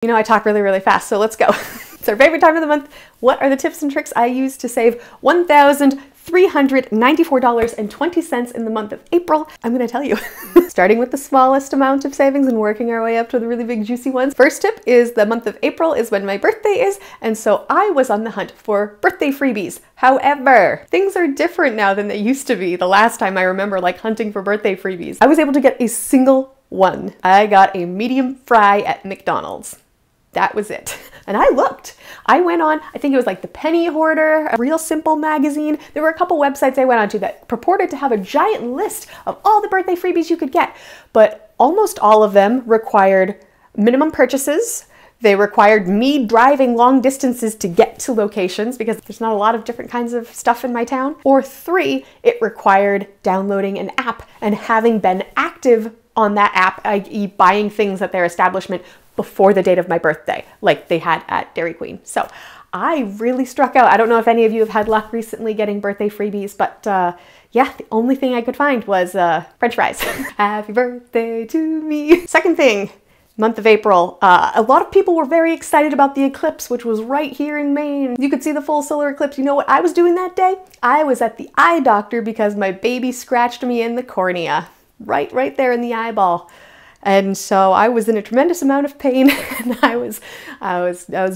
You know, I talk really, really fast, so let's go. It's our favorite time of the month. What are the tips and tricks I use to save $1,394.20 in the month of April? I'm gonna tell you. Starting with the smallest amount of savings and working our way up to the really big juicy ones. First tip is the month of April is when my birthday is, and so I was on the hunt for birthday freebies. However, things are different now than they used to be. The last time I remember like hunting for birthday freebies, I was able to get a single one. I got a medium fry at McDonald's. That was it. And I looked. I went on, I think it was like the Penny Hoarder, a Real Simple magazine. There were a couple websites I went on to that purported to have a giant list of all the birthday freebies you could get. But almost all of them required minimum purchases. They required me driving long distances to get to locations because there's not a lot of different kinds of stuff in my town. Or 3, it required downloading an app and having been active on that app, i.e. buying things at their establishment before the date of my birthday, like they had at Dairy Queen. So I really struck out. I don't know if any of you have had luck recently getting birthday freebies, but yeah, the only thing I could find was French fries. Happy birthday to me. Second thing, month of April, a lot of people were very excited about the eclipse, which was right here in Maine. You could see the full solar eclipse. You know what I was doing that day? I was at the eye doctor because my baby scratched me in the cornea, right there in the eyeball. And so I was in a tremendous amount of pain and I was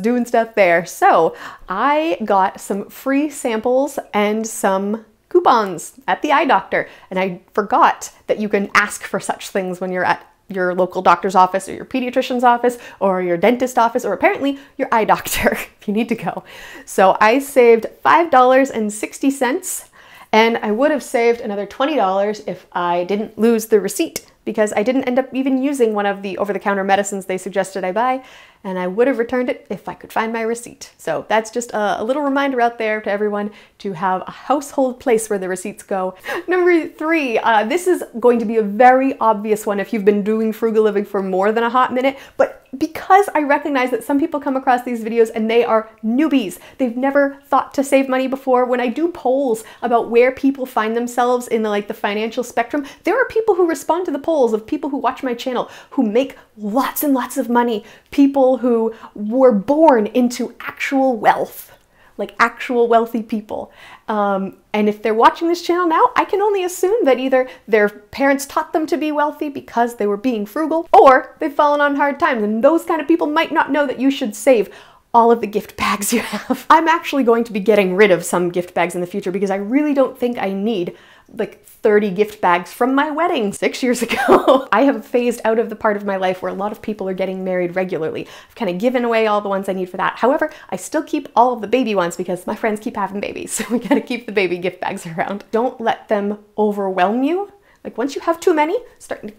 doing stuff there. So I got some free samples and some coupons at the eye doctor. And I forgot that you can ask for such things when you're at your local doctor's office or your pediatrician's office or your dentist office or apparently your eye doctor if you need to go. So I saved $5.60 and I would have saved another $20 if I didn't lose the receipt, because I didn't end up even using one of the over-the-counter medicines they suggested I buy, and I would have returned it if I could find my receipt. So that's just a little reminder out there to everyone to have a household place where the receipts go. Number 3, this is going to be a very obvious one if you've been doing frugal living for more than a hot minute, but because I recognize that some people come across these videos and they are newbies, they've never thought to save money before. When I do polls about where people find themselves in the financial spectrum, there are people who respond to the polls of people who watch my channel who make lots and lots of money, people who were born into actual wealth, like actual wealthy people. And if they're watching this channel now, I can only assume that either their parents taught them to be wealthy because they were being frugal, or they've fallen on hard times, and those kind of people might not know that you should save all of the gift bags you have. I'm actually going to be getting rid of some gift bags in the future because I really don't think I need like 30 gift bags from my wedding 6 years ago. I have phased out of the part of my life where a lot of people are getting married regularly. I've kind of given away all the ones I need for that. However, I still keep all of the baby ones because my friends keep having babies, so we gotta keep the baby gift bags around. Don't let them overwhelm you. Like once you have too many, start to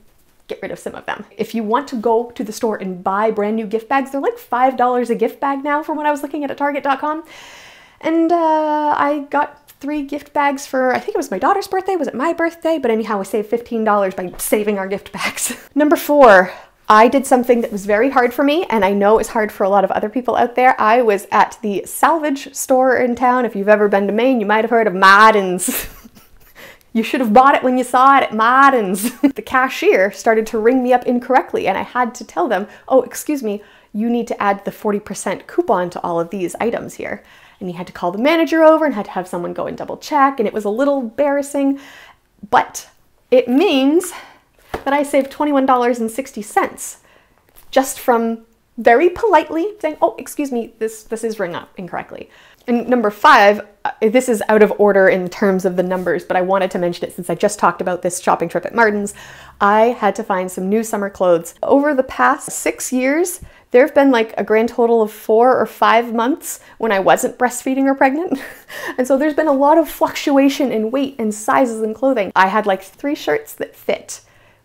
get rid of some of them. If you want to go to the store and buy brand new gift bags, they're like $5 a gift bag now from what I was looking at Target.com. And I got 3 gift bags for, I think it was my daughter's birthday, was it my birthday? But anyhow, we saved $15 by saving our gift bags. Number 4, I did something that was very hard for me, and I know it's hard for a lot of other people out there. I was at the salvage store in town. If you've ever been to Maine, you might have heard of Martin's. You should have bought it when you saw it at Martin's. The cashier started to ring me up incorrectly, and I had to tell them, oh, excuse me, you need to add the 40% coupon to all of these items here. And he had to call the manager over and had to have someone go and double check, and it was a little embarrassing, but it means that I saved $21.60 just from very politely saying, oh, excuse me, this is ringing up incorrectly. And number 5, this is out of order in terms of the numbers, but I wanted to mention it since I just talked about this shopping trip at Martin's. I had to find some new summer clothes. Over the past 6 years, there have been like a grand total of 4 or 5 months when I wasn't breastfeeding or pregnant. And so there's been a lot of fluctuation in weight and sizes and clothing. I had like 3 shirts that fit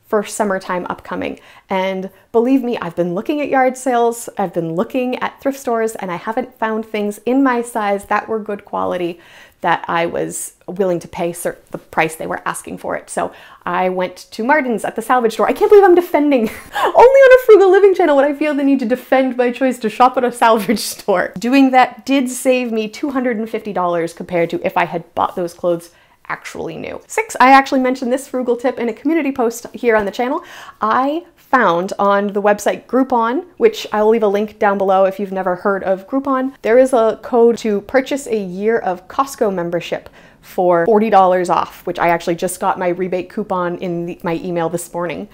for summertime upcoming. And believe me, I've been looking at yard sales, I've been looking at thrift stores, and I haven't found things in my size that were good quality that I was willing to pay the price they were asking for it. So I went to Martin's at the salvage store. I can't believe I'm defending, only on a frugal living channel would I feel the need to defend my choice to shop at a salvage store. Doing that did save me $250 compared to if I had bought those clothes actually new. 6, I actually mentioned this frugal tip in a community post here on the channel. I found on the website Groupon, which I'll leave a link down below if you've never heard of Groupon. There is a code to purchase a year of Costco membership for $40 off, which I actually just got my rebate coupon in my email this morning.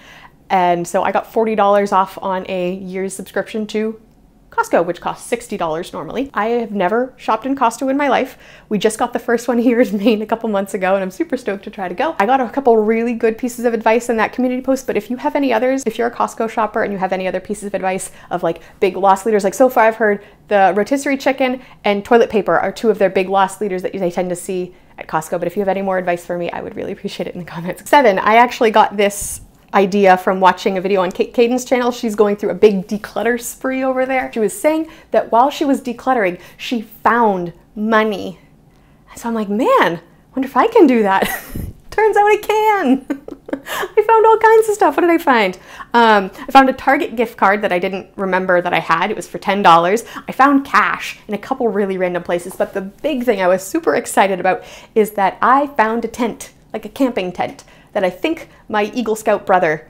And so I got $40 off on a year's subscription to Costco, which costs $60 normally. I have never shopped in Costco in my life. We just got the first one here in Maine a couple months ago, and I'm super stoked to try to go. I got a couple really good pieces of advice in that community post, but if you have any others, if you're a Costco shopper and you have any other pieces of advice of like big loss leaders, like so far I've heard the rotisserie chicken and toilet paper are two of their big loss leaders that they tend to see at Costco, but if you have any more advice for me, I would really appreciate it in the comments. 7, I actually got this idea from watching a video on Kate Caden's channel. She's going through a big declutter spree over there. She was saying that while she was decluttering, she found money. So I'm like, man, wonder if I can do that. Turns out I can. I found all kinds of stuff. What did I find? I found a Target gift card that I didn't remember that I had. It was for $10. I found cash in a couple really random places, but the big thing I was super excited about is that I found a tent, like a camping tent, that I think my Eagle Scout brother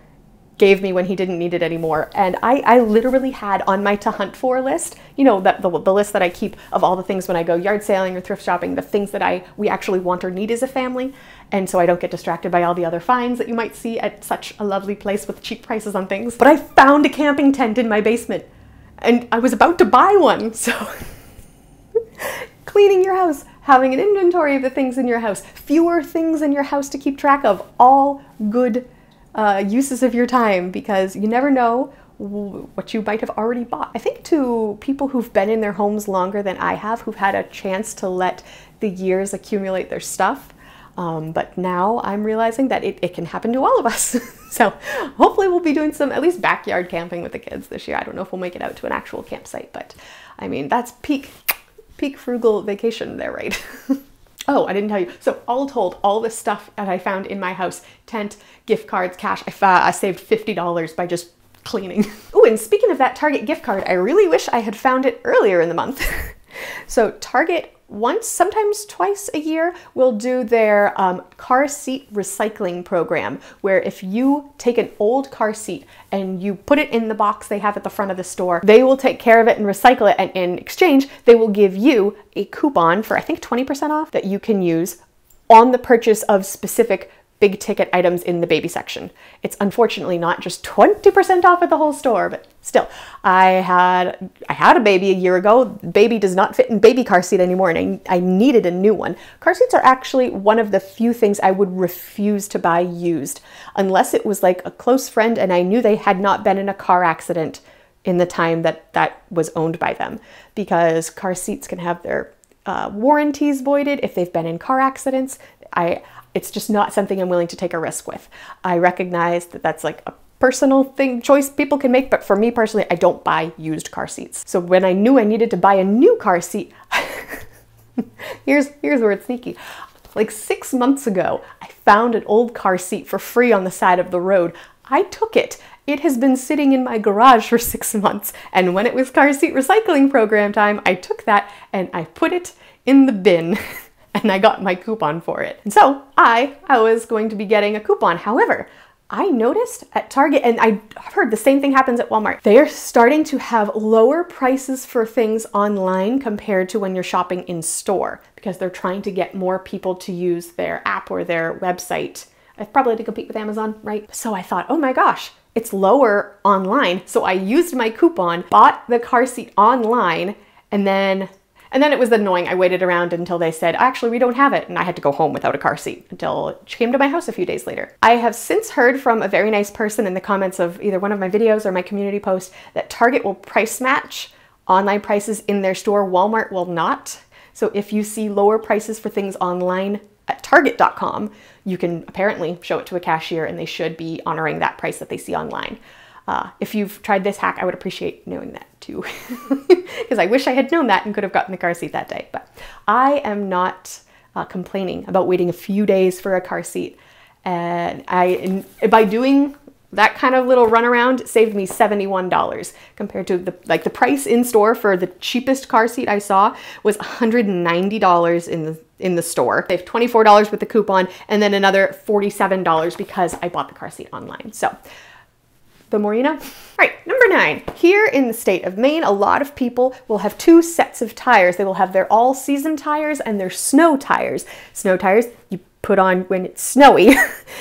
gave me when he didn't need it anymore. And I literally had on my to hunt for list, you know, the list that I keep of all the things when I go yard sailing or thrift shopping, the things that we actually want or need as a family. And so I don't get distracted by all the other finds that you might see at such a lovely place with cheap prices on things. But I found a camping tent in my basement and I was about to buy one. So cleaning your house, having an inventory of the things in your house, fewer things in your house to keep track of, all good uses of your time, because you never know what you might have already bought. I think to people who've been in their homes longer than I have, who've had a chance to let the years accumulate their stuff, but now I'm realizing that it can happen to all of us. So hopefully we'll be doing some at least backyard camping with the kids this year. I don't know if we'll make it out to an actual campsite, but I mean, that's peak frugal vacation there, right? Oh, I didn't tell you. So all told, all this stuff that I found in my house, tent, gift cards, cash, I saved $50 by just cleaning. Oh, and speaking of that Target gift card, I really wish I had found it earlier in the month. So Target once, sometimes twice a year, will do their car seat recycling program, where if you take an old car seat and you put it in the box they have at the front of the store, they will take care of it and recycle it, and in exchange, they will give you a coupon for, I think, 20% off that you can use on the purchase of specific big ticket items in the baby section. It's unfortunately not just 20% off at the whole store, but still, I had a baby a year ago. Baby does not fit in baby car seat anymore, and I needed a new one. Car seats are actually one of the few things I would refuse to buy used, unless it was like a close friend and I knew they had not been in a car accident in the time that was owned by them, because car seats can have their warranties voided if they've been in car accidents. It's just not something I'm willing to take a risk with. I recognize that that's like a personal choice people can make, but for me personally, I don't buy used car seats. So when I knew I needed to buy a new car seat, here's where it's sneaky. Like 6 months ago, I found an old car seat for free on the side of the road. I took it. It has been sitting in my garage for 6 months. And when it was car seat recycling program time, I took that and I put it in the bin. And I got my coupon for it. And so I was going to be getting a coupon. However, I noticed at Target, and I've heard the same thing happens at Walmart, they are starting to have lower prices for things online compared to when you're shopping in store, because they're trying to get more people to use their app or their website. Probably to compete with Amazon, right? So I thought, oh my gosh, it's lower online. So I used my coupon, bought the car seat online, and then it was annoying. I waited around until they said, actually, we don't have it. And I had to go home without a car seat until it came to my house a few days later. I have since heard from a very nice person in the comments of either one of my videos or my community post that Target will price match online prices in their store. Walmart will not. So if you see lower prices for things online at Target.com, you can apparently show it to a cashier and they should be honoring that price that they see online. If you've tried this hack, I would appreciate knowing that too, because I wish I had known that and could have gotten the car seat that day. But I am not complaining about waiting a few days for a car seat. And by doing that kind of little runaround, it saved me $71 compared to the price in store for the cheapest car seat I saw was $190 in the store. They have $24 with the coupon and then another $47 because I bought the car seat online. So The more you know. All right, number 9. Here in the state of Maine, a lot of people will have 2 sets of tires. They will have their all-season tires and their snow tires. Snow tires you put on when it's snowy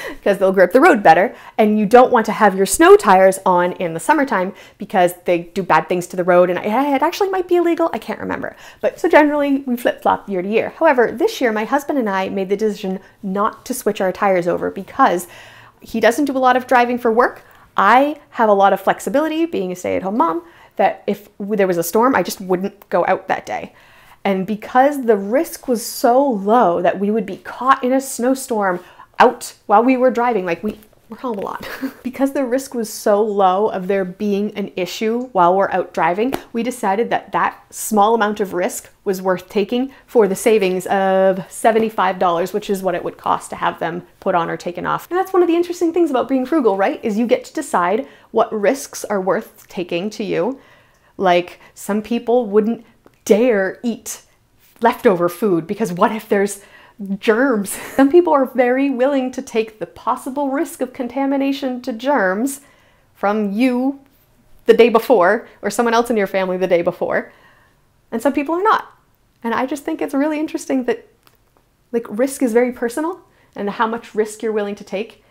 because they'll grip the road better, and you don't want to have your snow tires on in the summertime because they do bad things to the road, and it actually might be illegal. I can't remember. But so generally we flip-flop year to year. However, this year my husband and I made the decision not to switch our tires over because he doesn't do a lot of driving for work. I have a lot of flexibility being a stay-at-home mom that if there was a storm, I just wouldn't go out that day. And because the risk was so low that we would be caught in a snowstorm out while we were driving, like we're home a lot. Because the risk was so low of there being an issue while we're out driving, we decided that that small amount of risk was worth taking for the savings of $75, which is what it would cost to have them put on or taken off. And that's one of the interesting things about being frugal, right? Is you get to decide what risks are worth taking to you. Like some people wouldn't dare eat leftover food because what if there's germs? Some people are very willing to take the possible risk of contamination to germs from you the day before or someone else in your family the day before, and some people are not. And I just think it's really interesting that like risk is very personal, and how much risk you're willing to take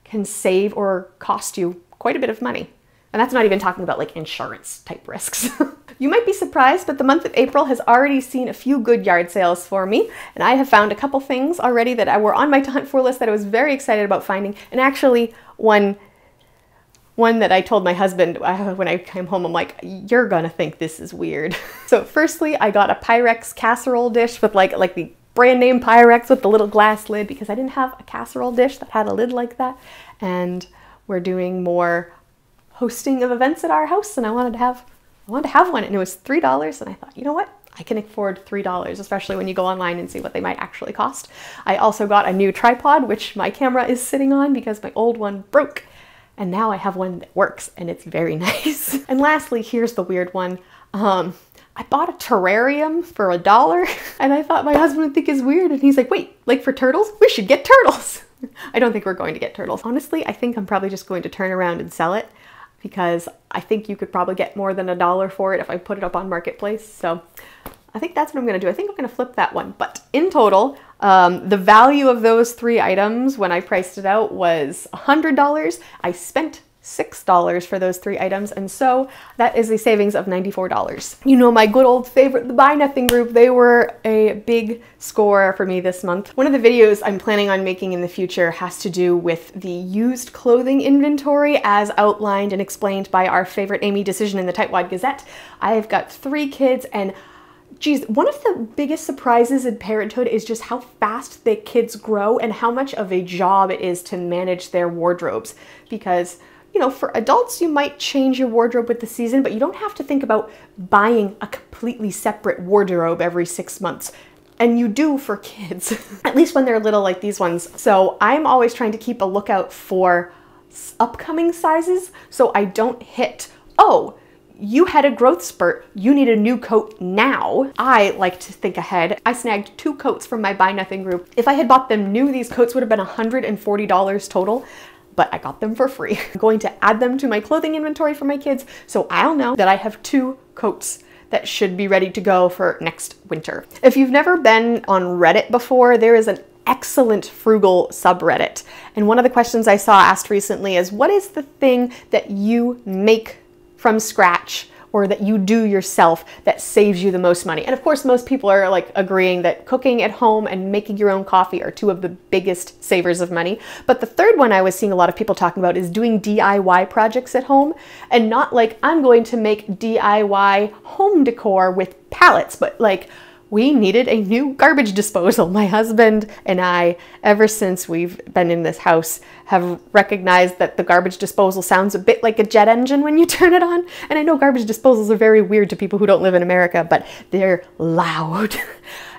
can save or cost you quite a bit of money. And that's not even talking about like insurance type risks. You might be surprised, but the month of April has already seen a few good yard sales for me. And I have found a couple things already that were on my to hunt for list that I was very excited about finding. And actually one that I told my husband when I came home, I'm like, you're gonna think this is weird. So firstly, I got a Pyrex casserole dish with like the brand name Pyrex with the little glass lid because I didn't have a casserole dish that had a lid like that. And we're doing more hosting of events at our house, and I wanted to have one, and it was $3, and I thought, you know what? I can afford $3, especially when you go online and see what they might actually cost. I also got a new tripod, which my camera is sitting on because my old one broke, and now I have one that works, and it's very nice. And lastly, here's the weird one. I bought a terrarium for $1, and I thought my husband would think it's weird, and he's like, wait, like for turtles? We should get turtles. I don't think we're going to get turtles. Honestly, I think I'm probably just going to turn around and sell it, because I think you could probably get more than $1 for it if I put it up on Marketplace. So I think that's what I'm gonna do. I think I'm gonna flip that one. But in total, the value of those 3 items when I priced it out was $100. I spent $6 for those 3 items, and so that is a savings of $94. You know, my good old favorite, the Buy Nothing group, they were a big score for me this month. One of the videos I'm planning on making in the future has to do with the used clothing inventory as outlined and explained by our favorite Amy Decision in the Tightwad Gazette. I've got 3 kids, and geez, one of the biggest surprises in parenthood is just how fast the kids grow and how much of a job it is to manage their wardrobes. Because you know, for adults, you might change your wardrobe with the season, but you don't have to think about buying a completely separate wardrobe every 6 months. And you do for kids, at least when they're little like these ones. So I'm always trying to keep a lookout for upcoming sizes so I don't hit, oh, you had a growth spurt, you need a new coat now. I like to think ahead. I snagged 2 coats from my Buy Nothing group. If I had bought them new, these coats would have been $140 total. But I got them for free. I'm going to add them to my clothing inventory for my kids, so I'll know that I have 2 coats that should be ready to go for next winter. If you've never been on Reddit before, there is an excellent Frugal subreddit. And one of the questions I saw asked recently is, what is the thing that you make from scratch or that you do yourself that saves you the most money? And of course, most people are like agreeing that cooking at home and making your own coffee are 2 of the biggest savers of money. But the third one I was seeing a lot of people talking about is doing DIY projects at home, and not like I'm going to make DIY home decor with pallets, but like we needed a new garbage disposal. My husband and I, ever since we've been in this house, have recognized that the garbage disposal sounds a bit like a jet engine when you turn it on. And I know garbage disposals are very weird to people who don't live in America, but they're loud.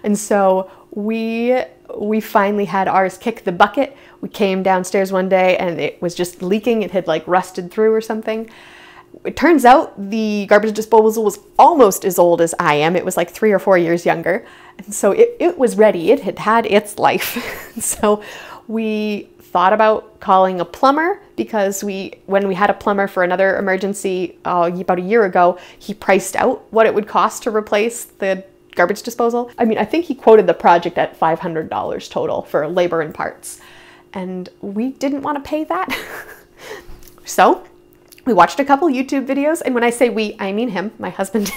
And so we finally had ours kick the bucket. We came downstairs one day and it was just leaking. It had like rusted through or something. It turns out the garbage disposal was almost as old as I am. It was like 3 or 4 years younger. And so it was ready. It had had its life. So we thought about calling a plumber because when we had a plumber for another emergency about a year ago, he priced out what it would cost to replace the garbage disposal. I mean, I think he quoted the project at $500 total for labor and parts. And we didn't want to pay that. So we watched a couple YouTube videos. And when I say we, I mean him, my husband.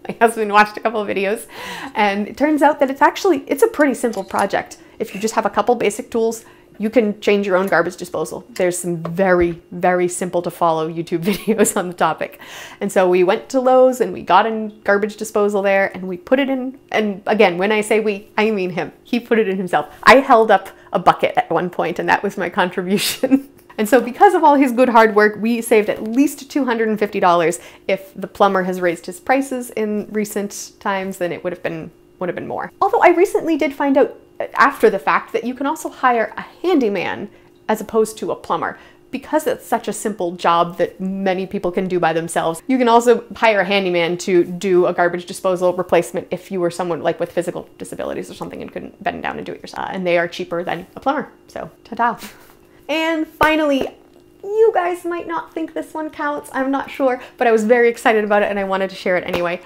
My husband watched a couple of videos. And it turns out that it's a pretty simple project. If you just have a couple basic tools, you can change your own garbage disposal. There's some very, very simple to follow YouTube videos on the topic. And so we went to Lowe's and we got in garbage disposal there and we put it in. And again, when I say we, I mean him. He put it in himself. I held up a bucket at one point and that was my contribution. And so because of all his good hard work, we saved at least $250. If the plumber has raised his prices in recent times, then it would have been more. Although I recently did find out after the fact that you can also hire a handyman as opposed to a plumber. Because it's such a simple job that many people can do by themselves, you can also hire a handyman to do a garbage disposal replacement if you were someone like with physical disabilities or something and couldn't bend down and do it yourself. And they are cheaper than a plumber, so ta-da. And finally, you guys might not think this one counts, I'm not sure, but I was very excited about it and I wanted to share it anyway.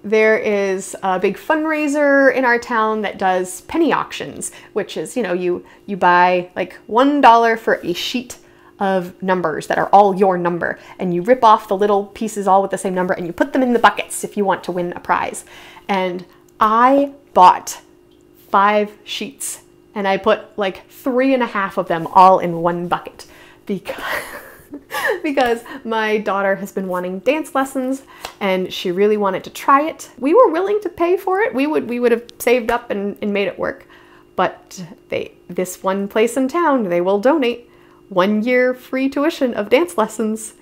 There is a big fundraiser in our town that does penny auctions, which is, you know, you buy like $1 for a sheet of numbers that are all your number, and you rip off the little pieces all with the same number and you put them in the buckets if you want to win a prize. And I bought 5 sheets and I put like 3.5 of them all in one bucket because my daughter has been wanting dance lessons and she really wanted to try it. We were willing to pay for it. We would have saved up and made it work. But this one place in town, they will donate 1 year free tuition of dance lessons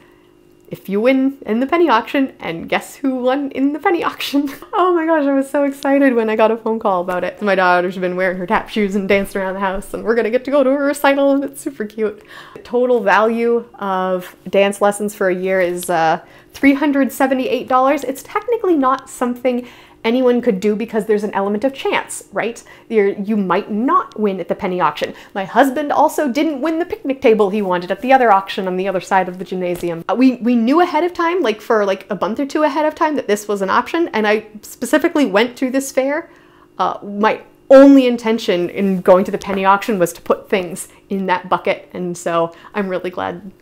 if you win in the penny auction. And guess who won in the penny auction? Oh my gosh, I was so excited when I got a phone call about it. My daughter's been wearing her tap shoes and dancing around the house, and we're gonna get to go to a recital, and it's super cute. The total value of dance lessons for a year is $378. It's technically not something anyone could do because there's an element of chance, right? You might not win at the penny auction. My husband also didn't win the picnic table he wanted at the other auction on the other side of the gymnasium. We knew ahead of time, like for like a month or two ahead of time, that this was an option, and I specifically went to this fair. My only intention in going to the penny auction was to put things in that bucket, and so I'm really glad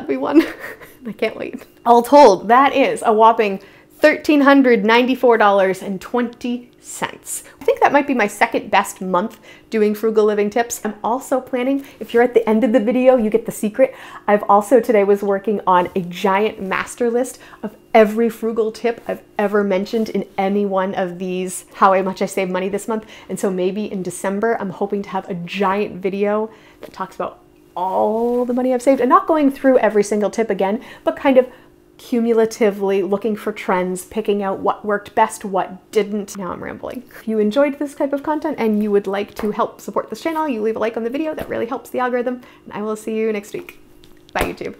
we won. I can't wait. All told, that is a whopping $1,394.20. I think that might be my second best month doing frugal living tips. I'm also planning, if you're at the end of the video, you get the secret. I've also today was working on a giant master list of every frugal tip I've ever mentioned in any one of these how much I saved money this month. And so maybe in December, I'm hoping to have a giant video that talks about all the money I've saved and not going through every single tip again, but kind of cumulatively looking for trends, picking out what worked best, what didn't. Now I'm rambling. If you enjoyed this type of content and you would like to help support this channel, you leave a like on the video. That really helps the algorithm. And I will see you next week. Bye, YouTube.